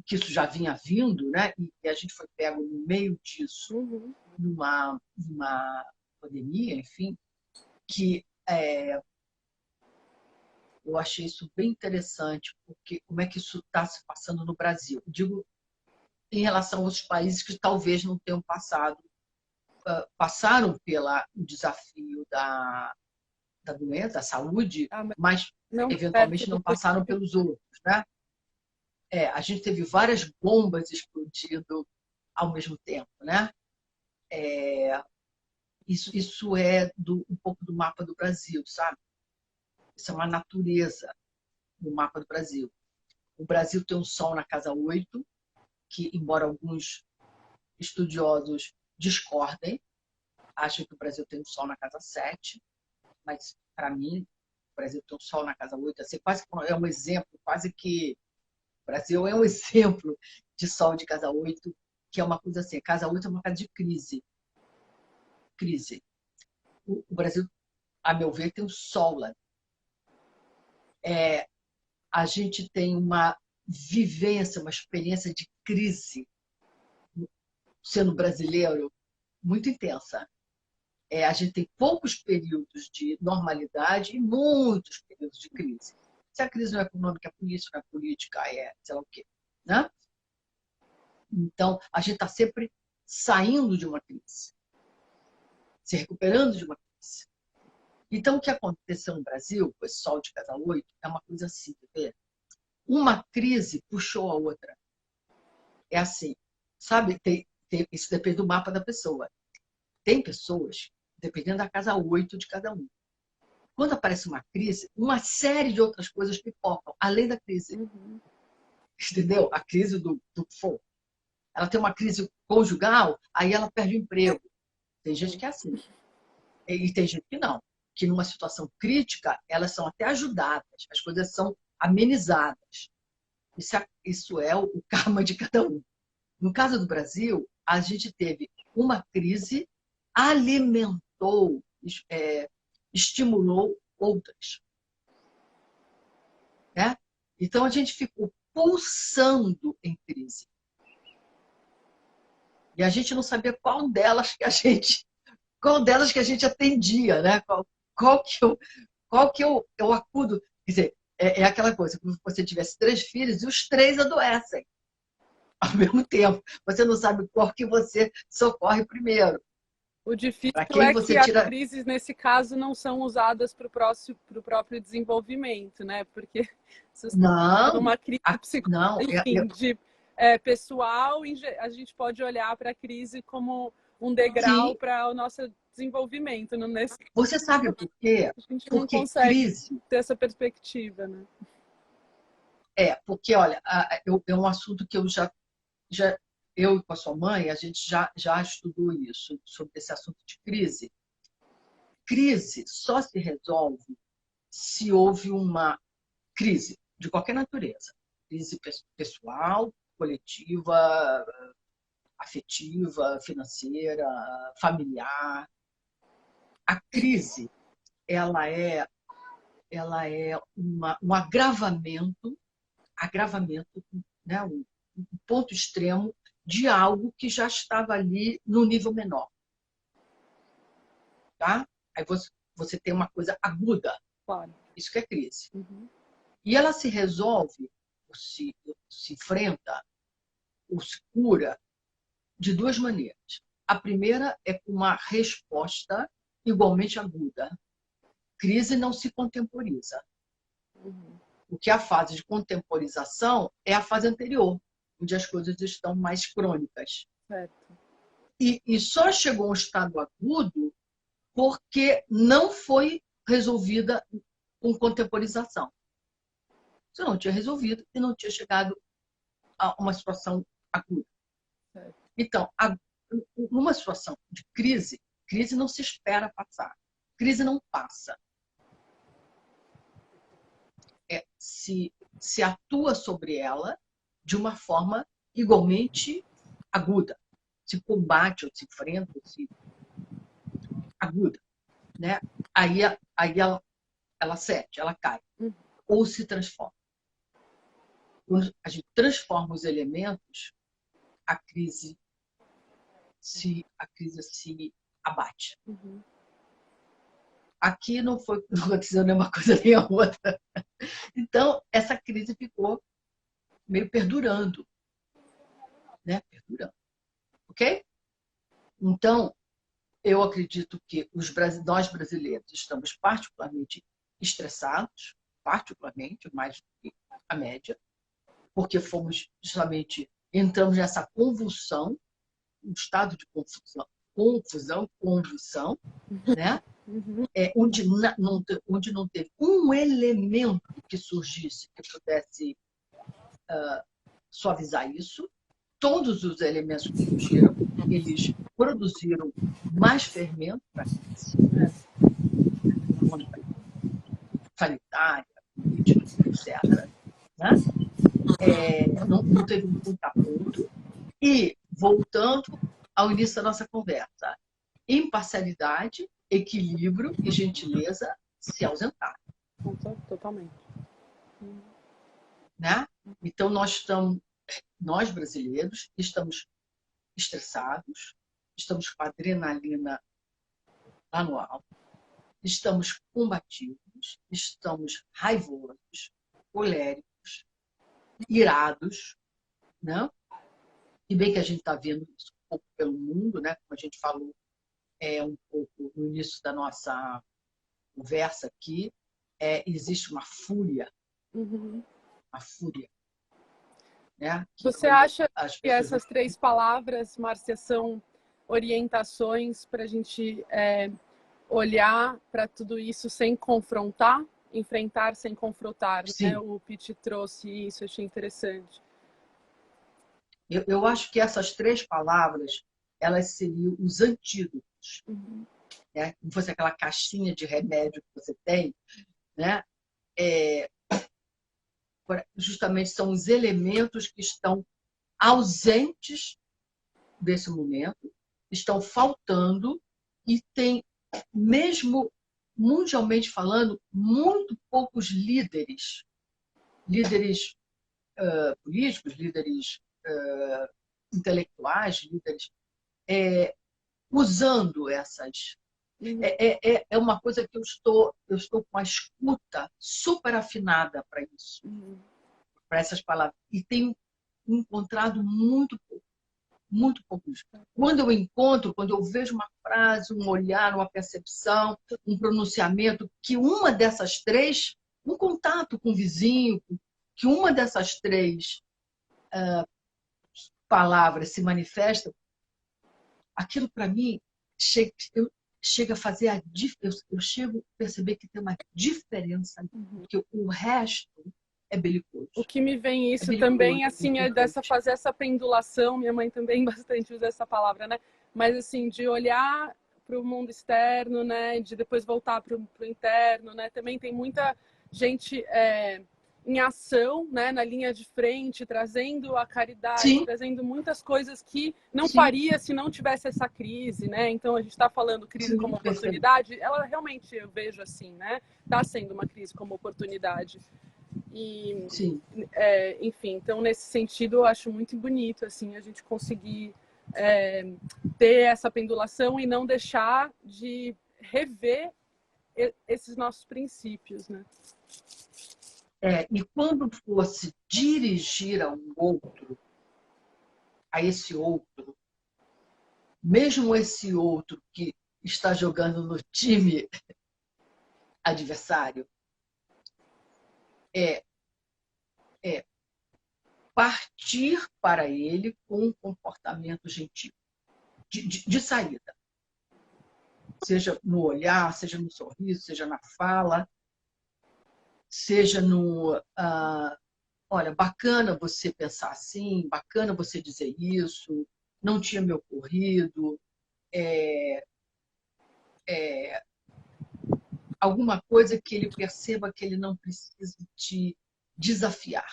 que isso já vinha vindo, né? E a gente foi pego no meio disso, numa pandemia, enfim, que eu achei isso bem interessante, porque como é que isso está se passando no Brasil? Digo, em relação aos países que talvez não tenham passaram pelo desafio da doença, da saúde, mas eventualmente não passaram pelos outros, né? a gente teve várias bombas explodindo ao mesmo tempo, né? Isso é um pouco do mapa do Brasil, sabe? Isso é uma natureza do mapa do Brasil. O Brasil tem um Sol na casa 8, que, embora alguns estudiosos discordem, acham que o Brasil tem um Sol na casa 7, mas, para mim, o Brasil tem um Sol na casa 8. Assim, quase é um exemplo, quase que o Brasil é um exemplo de Sol de casa 8, que é uma coisa assim, casa 8 é uma casa de crise. Crise. O Brasil, a meu ver, tem um Sol lá. A gente tem uma vivência, uma experiência de crise, sendo brasileiro, muito intensa. A gente tem poucos períodos de normalidade e muitos períodos de crise. Se a crise não é econômica, é política, não é política, é sei lá o quê. Né? Então, a gente está sempre saindo de uma crise, se recuperando de uma crise. Então, o que aconteceu no Brasil, com esse Sol de casa 8, é uma coisa assim, ver? Uma crise puxou a outra. É assim, sabe? Isso depende do mapa da pessoa. Tem pessoas, dependendo da casa 8 de cada um. Quando aparece uma crise, uma série de outras coisas pipocam, além da crise. Entendeu? A crise do fogo. Ela tem uma crise conjugal, aí ela perde o emprego. Tem gente que é assim. E tem gente que não. Que numa situação crítica, elas são até ajudadas, as coisas são amenizadas. Isso é o karma de cada um. No caso do Brasil, a gente teve uma crise, alimentou, estimulou outras. Né? Então, a gente ficou pulsando em crise. E a gente não sabia qual delas que a gente atendia, né? Qual que eu acudo. Quer dizer, é aquela coisa, como se você tivesse 3 filhos e os 3 adoecem ao mesmo tempo. Você não sabe qual que você socorre primeiro. O difícil Para quem é você que as tira... crises, nesse caso, não são usadas para o próprio desenvolvimento, né? Porque se você está Não, numa crise não. enfim, pessoal, a gente pode olhar para a crise como um degrau Sim. para o nosso desenvolvimento. Nesse Você sabe por quê? a gente não Porque consegue crise... ter essa perspectiva, né? Porque, olha, é um assunto que eu com a sua mãe, a gente já estudou isso, sobre esse assunto de crise. Crise só se resolve se houve uma crise de qualquer natureza. Crise pessoal, coletiva, afetiva, financeira, familiar. A crise, ela é um agravamento, né, um ponto extremo de algo que já estava ali no nível menor. Tá? Aí você tem uma coisa aguda. Claro. Isso que é crise. E ela se resolve, se enfrenta, ou se cura de 2 maneiras. A primeira é com uma resposta igualmente aguda. Crise não se contemporiza. O que é a fase de contemporização é a fase anterior, onde as coisas estão mais crônicas. Certo. E só chegou a um estado agudo porque não foi resolvida com contemporização. Você não tinha resolvido e não tinha chegado a uma situação aguda. Certo. Então, numa situação de crise não se espera passar. Crise não passa. Se atua sobre ela de uma forma igualmente aguda. Se combate, ou se enfrenta, ou se aguda. Né? Aí ela cede, ela cai. Ou se transforma. Quando a gente transforma os elementos, a crise se abate. Aqui não aconteceu nem uma coisa nem a outra. Então, essa crise ficou meio perdurando. Né? Perdurando. Ok? Então, eu acredito que nós brasileiros estamos particularmente estressados, particularmente, mais do que a média. porque fomos justamente, entramos nessa convulsão, um estado de convulsão, né? Onde não teve um elemento que surgisse que pudesse suavizar isso. Todos os elementos que surgiram, eles produziram mais fermento para a crise, né? Sanitária, política, etc. Né? Não teve um contraponto. E, voltando ao início da nossa conversa, imparcialidade, equilíbrio e gentileza se ausentaram. Totalmente. Né? Então, nós brasileiros estamos estressados, estamos com a adrenalina lá no alto, estamos combativos, estamos raivosos, coléricos, irados, né? E bem que a gente está vendo isso um pouco pelo mundo, né? Como a gente falou um pouco no início da nossa conversa aqui, existe uma fúria, uma fúria, né? Você acha que pessoas... essas 3 palavras, Márcia, são orientações para a gente olhar para tudo isso sem confrontar, enfrentar sem confrontar, né? O Pitt trouxe isso, achei interessante. Eu acho que essas 3 palavras, elas seriam os antídotos. Né? Como fosse aquela caixinha de remédio que você tem, né? Justamente são os elementos que estão ausentes desse momento, estão faltando e tem, mesmo mundialmente falando, muito poucos líderes políticos, líderes intelectuais, líderes usando essas. É uma coisa que eu estou com a escuta super afinada para isso, para essas palavras. E tenho encontrado muito pouco isso. Quando eu vejo uma frase, um olhar, uma percepção, um pronunciamento, que uma dessas 3, um contato com o vizinho, que uma dessas 3 palavras se manifesta, aquilo para mim chega a fazer eu chego a perceber que tem uma diferença, porque o resto é belicoso. O que me vem isso também, assim, fazer essa pendulação, minha mãe também bastante usa essa palavra, né? Mas, assim, de olhar para o mundo externo, né? De depois voltar para o interno, né? Também tem muita gente em ação, né? Na linha de frente, trazendo a caridade, trazendo muitas coisas que não faria se não tivesse essa crise, né? Então, a gente está falando crise como oportunidade, ela realmente, eu vejo assim, né? Está sendo uma crise como oportunidade. E, enfim, então nesse sentido eu acho muito bonito assim a gente conseguir ter essa pendulação e não deixar de rever esses nossos princípios, né? E quando fosse dirigir a um outro, a esse outro, mesmo esse outro que está jogando no time adversário, partir para ele com um comportamento gentil, de saída. Seja no olhar, seja no sorriso, seja na fala, seja no... olha, bacana você pensar assim, bacana você dizer isso, não tinha me ocorrido, alguma coisa que ele perceba que ele não precisa te desafiar.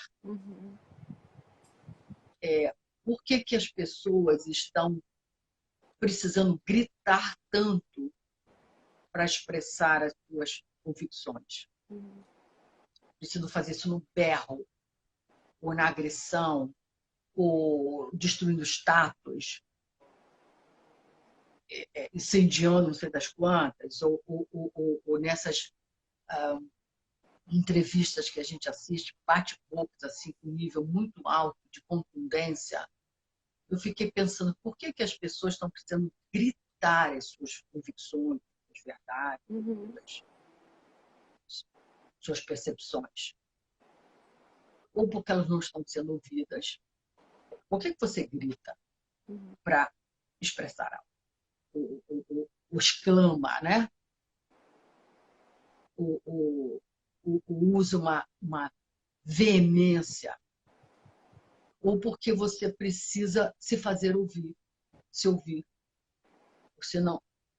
Por que as pessoas estão precisando gritar tanto para expressar as suas convicções? Precisam fazer isso no berro, ou na agressão, ou destruindo estátuas, incendiando não sei das quantas, ou nessas entrevistas que a gente assiste, bate-bocas assim, com nível muito alto de contundência. Eu fiquei pensando, por que as pessoas estão precisando gritar as suas convicções, as verdades, suas percepções? ou porque elas não estão sendo ouvidas. Por que você grita para expressar algo? O exclama, né? O usa uma veemência, ou porque você precisa se fazer ouvir, se ouvir.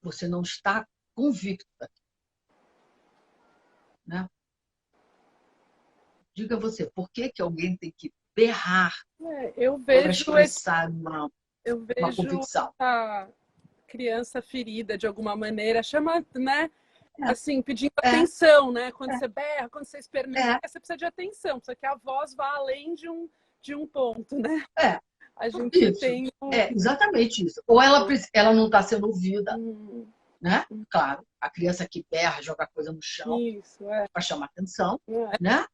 Você não está convicto daquilo, né? Diga você, por que alguém tem que berrar para expressar eu uma vejo convicção? a criança ferida de alguma maneira, chama, né? É. Assim, pedindo atenção, né? Quando você berra, quando você esperneia, É. você precisa de atenção, precisa que a voz vá além de um ponto, né? É. A gente tem É exatamente isso. Ou ela não está sendo ouvida, né? Claro, a criança que berra, joga coisa no chão para chamar atenção, né?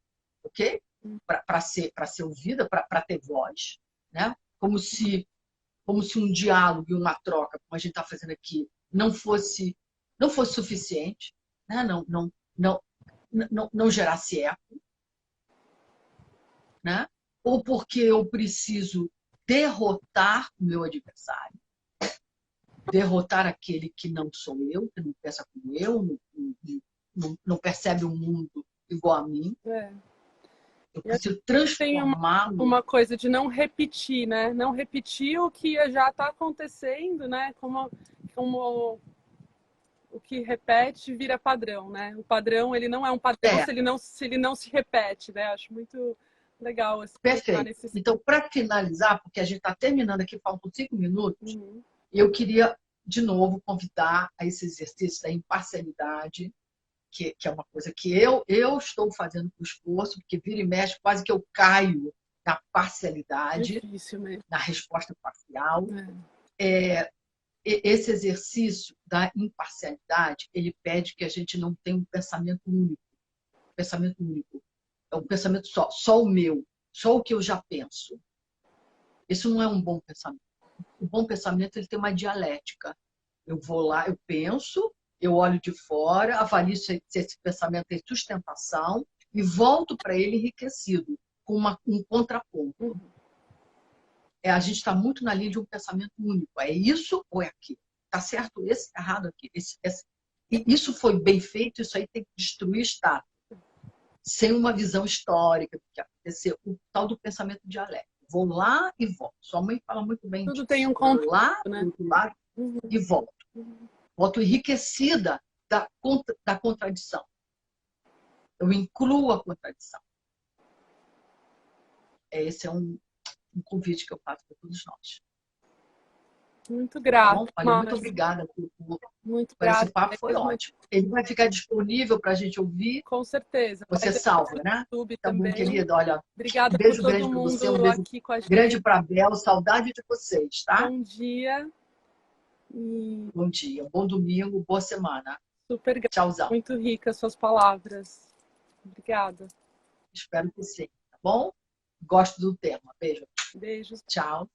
Ok? Para ser ouvida, para ter voz, né? Como se um diálogo e uma troca, como a gente está fazendo aqui, não fosse suficiente, né? Não gerasse eco, né? Ou porque eu preciso derrotar o meu adversário, derrotar aquele que não sou eu, que não pensa como eu, não percebe o mundo igual a mim. Eu preciso transformá-lo. Uma coisa de não repetir, né? Não repetir o que já está acontecendo, né? Como o que repete vira padrão, né? O padrão, ele não é um padrão se ele não se repete, né? Acho muito legal. Assim, perfeito. Então, para finalizar, porque a gente está terminando aqui, faltam 5 minutos, eu queria, de novo, convidar a esse exercício da imparcialidade, que é uma coisa que eu estou fazendo com esforço, porque vira e mexe, quase que eu caio na parcialidade, na resposta parcial. Esse exercício da imparcialidade, ele pede que a gente não tenha um pensamento único. Pensamento único. É um pensamento só o meu, só o que eu já penso. Isso não é um bom pensamento. O bom pensamento, ele tem uma dialética. Eu vou lá, eu penso, eu olho de fora, avalio se esse pensamento tem sustentação e volto para ele enriquecido, com um contraponto. A gente está muito na linha de um pensamento único. É isso ou é aquilo? Está certo esse, errado aqui. E isso foi bem feito, isso aí tem que destruir status. Sem uma visão histórica do que aconteceu. O tal do pensamento dialético. Vou lá e volto. Sua mãe fala muito bem disso. Tudo tem um contexto, vou lá, né? do outro lado e volto. Volto enriquecida da contradição. Eu incluo a contradição. Esse é um convite que eu faço para todos nós. Muito grata. Olha, muito obrigada por esse papo, foi ótimo. Ele vai ficar disponível para a gente ouvir? Com certeza. Você salva, né? Tá bom, querida. Olha, obrigada um beijo por todo grande para você, um mundo beijo aqui com a gente. grande para a Bel, saudade de vocês, tá? Bom dia. Bom dia, bom domingo, boa semana. Super grata. Tchauzão. Muito rica as suas palavras. Obrigada. Espero que sim, tá bom? Gosto do tema. Beijo. Beijos. Tchau.